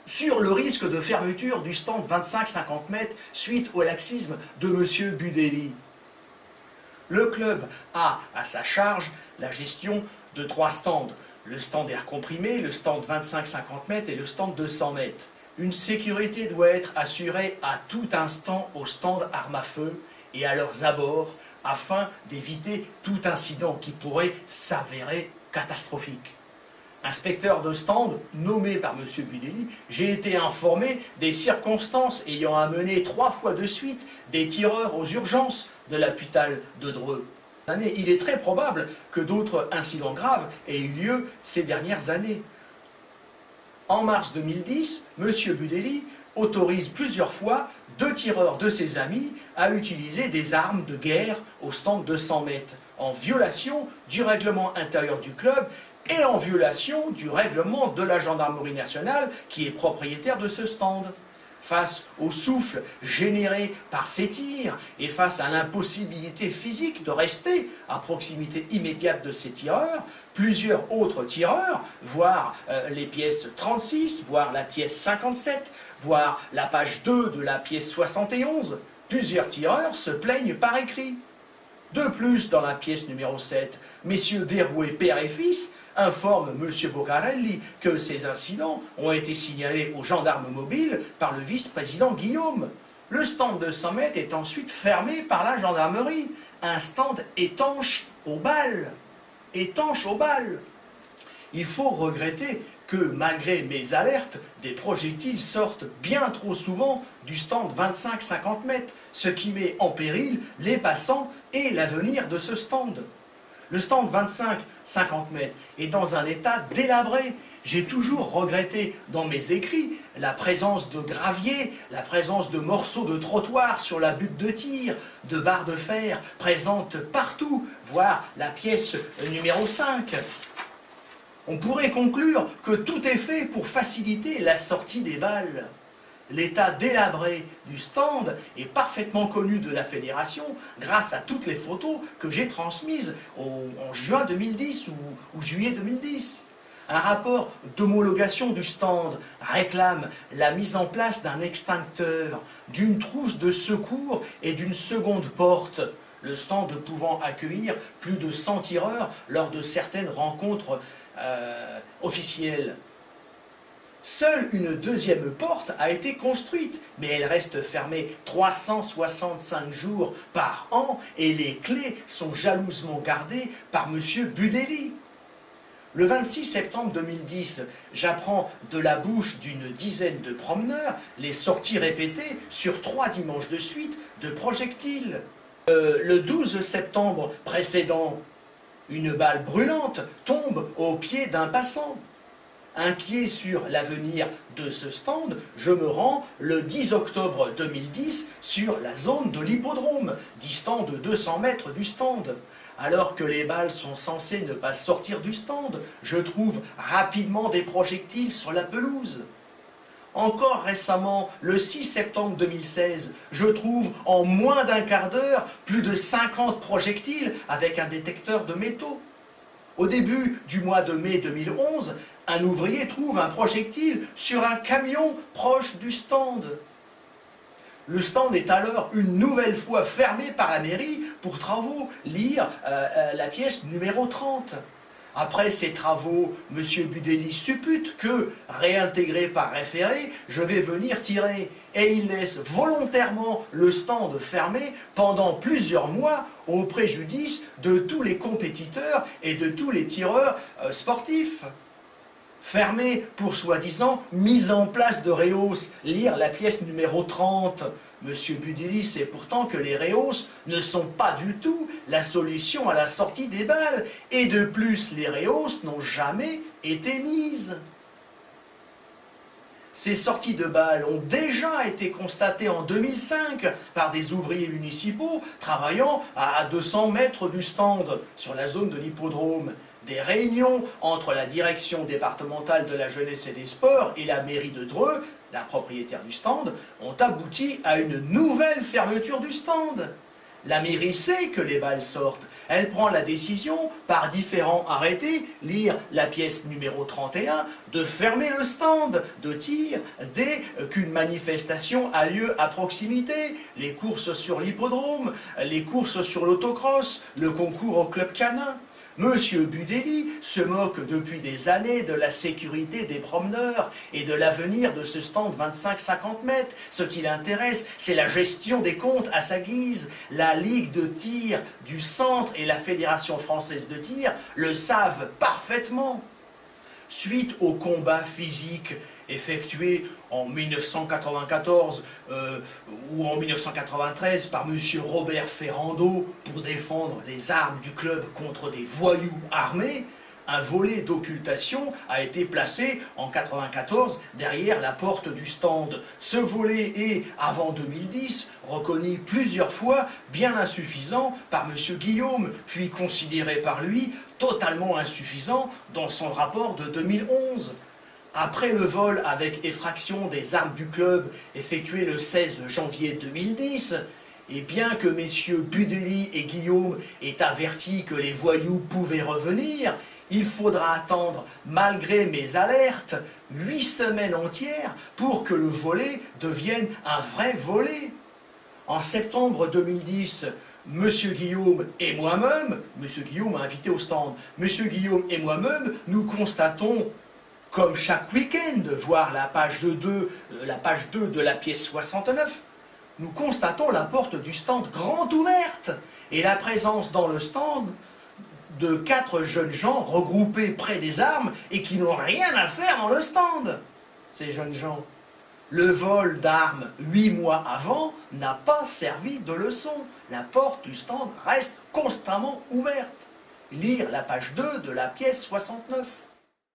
sur le risque de fermeture du stand 25-50 mètres suite au laxisme de M. Budelli. Le club a à sa charge la gestion de 3 stands. Le stand air comprimé, le stand 25-50 mètres et le stand 200 mètres. Une sécurité doit être assurée à tout instant au stand armes à feu et à leurs abords afin d'éviter tout incident qui pourrait s'avérer catastrophique. Inspecteur de stand nommé par M. Budelli, j'ai été informé des circonstances ayant amené 3 fois de suite des tireurs aux urgences de l'hôpital de Dreux. Il est très probable que d'autres incidents graves aient eu lieu ces dernières années. En mars 2010, M. Budelli autorise plusieurs fois 2 tireurs de ses amis à utiliser des armes de guerre au stand 200 mètres, en violation du règlement intérieur du club et en violation du règlement de la gendarmerie nationale qui est propriétaire de ce stand. Face au souffle généré par ces tirs et face à l'impossibilité physique de rester à proximité immédiate de ces tireurs, plusieurs autres tireurs, voire les pièces 36, voire la pièce 57, voire la page 2 de la pièce 71, plusieurs tireurs se plaignent par écrit. De plus, dans la pièce numéro 7, messieurs Derouet, père et fils, informe M. Boccarelli que ces incidents ont été signalés aux gendarmes mobiles par le vice-président Guillaume. Le stand de 100 mètres est ensuite fermé par la gendarmerie. Un stand étanche aux balles. Étanche aux balles. Il faut regretter que, malgré mes alertes, des projectiles sortent bien trop souvent du stand 25-50 mètres, ce qui met en péril les passants et l'avenir de ce stand. Le stand 25-50 mètres est dans un état délabré. J'ai toujours regretté dans mes écrits la présence de gravier, la présence de morceaux de trottoir sur la butte de tir, de barres de fer présentes partout, voire la pièce numéro 5. On pourrait conclure que tout est fait pour faciliter la sortie des balles. L'état délabré du stand est parfaitement connu de la fédération grâce à toutes les photos que j'ai transmises en juin 2010 ou juillet 2010. Un rapport d'homologation du stand réclame la mise en place d'un extincteur, d'une trousse de secours et d'une seconde porte, le stand pouvant accueillir plus de 100 tireurs lors de certaines rencontres officielles. Seule une deuxième porte a été construite, mais elle reste fermée 365 jours par an et les clés sont jalousement gardées par M. Budelli. Le 26 septembre 2010, j'apprends de la bouche d'une dizaine de promeneurs les sorties répétées sur 3 dimanches de suite de projectiles. Le 12 septembre précédent, une balle brûlante tombe au pied d'un passant. Inquiet sur l'avenir de ce stand, je me rends le 10 octobre 2010 sur la zone de l'hippodrome, distant de 200 mètres du stand. Alors que les balles sont censées ne pas sortir du stand, je trouve rapidement des projectiles sur la pelouse. Encore récemment, le 6 septembre 2016, je trouve en moins d'un quart d'heure plus de 50 projectiles avec un détecteur de métaux. Au début du mois de mai 2011, un ouvrier trouve un projectile sur un camion proche du stand. Le stand est alors une nouvelle fois fermé par la mairie pour travaux, lire la pièce numéro 30. Après ces travaux, M. Budelli suppute que, réintégré par référé, je vais venir tirer. Et il laisse volontairement le stand fermé pendant plusieurs mois au préjudice de tous les compétiteurs et de tous les tireurs sportifs. Fermé pour soi-disant mise en place de Réos, lire la pièce numéro 30. M. Budelli sait pourtant que les Réos ne sont pas du tout la solution à la sortie des balles. Et de plus, les Réos n'ont jamais été mises. Ces sorties de balles ont déjà été constatées en 2005 par des ouvriers municipaux travaillant à 200 mètres du stand sur la zone de l'hippodrome. Des réunions entre la direction départementale de la jeunesse et des sports et la mairie de Dreux, la propriétaire du stand, ont abouti à une nouvelle fermeture du stand. La mairie sait que les balles sortent, Elle prend la décision, par différents arrêtés, lire la pièce numéro 31, de fermer le stand de tir dès qu'une manifestation a lieu à proximité. Les courses sur l'hippodrome, les courses sur l'autocross, le concours au club canin. Monsieur Budelli se moque depuis des années de la sécurité des promeneurs et de l'avenir de ce stand 25-50 mètres. Ce qui l'intéresse, c'est la gestion des comptes à sa guise. La Ligue de tir du centre et la Fédération française de tir le savent parfaitement. Suite au combat physique effectué en 1994 ou en 1993 par M. Robert Ferrando pour défendre les armes du club contre des voyous armés, un volet d'occultation a été placé en 1994 derrière la porte du stand. Ce volet est, avant 2010, reconnu plusieurs fois bien insuffisant par M. Guillaume, puis considéré par lui totalement insuffisant dans son rapport de 2011. Après le vol avec effraction des armes du club effectué le 16 janvier 2010, et bien que messieurs Budelli et Guillaume aient averti que les voyous pouvaient revenir, il faudra attendre, malgré mes alertes, 8 semaines entières pour que le volet devienne un vrai volet. En septembre 2010, Monsieur Guillaume et moi-même, Monsieur Guillaume m'a invité au stand, Monsieur Guillaume et moi-même, nous constatons, comme chaque week-end, voir la page 2 de la pièce 69, nous constatons la porte du stand grande ouverte et la présence dans le stand de 4 jeunes gens regroupés près des armes et qui n'ont rien à faire dans le stand. Ces jeunes gens, le vol d'armes 8 mois avant n'a pas servi de leçon. La porte du stand reste constamment ouverte. Lire la page 2 de la pièce 69.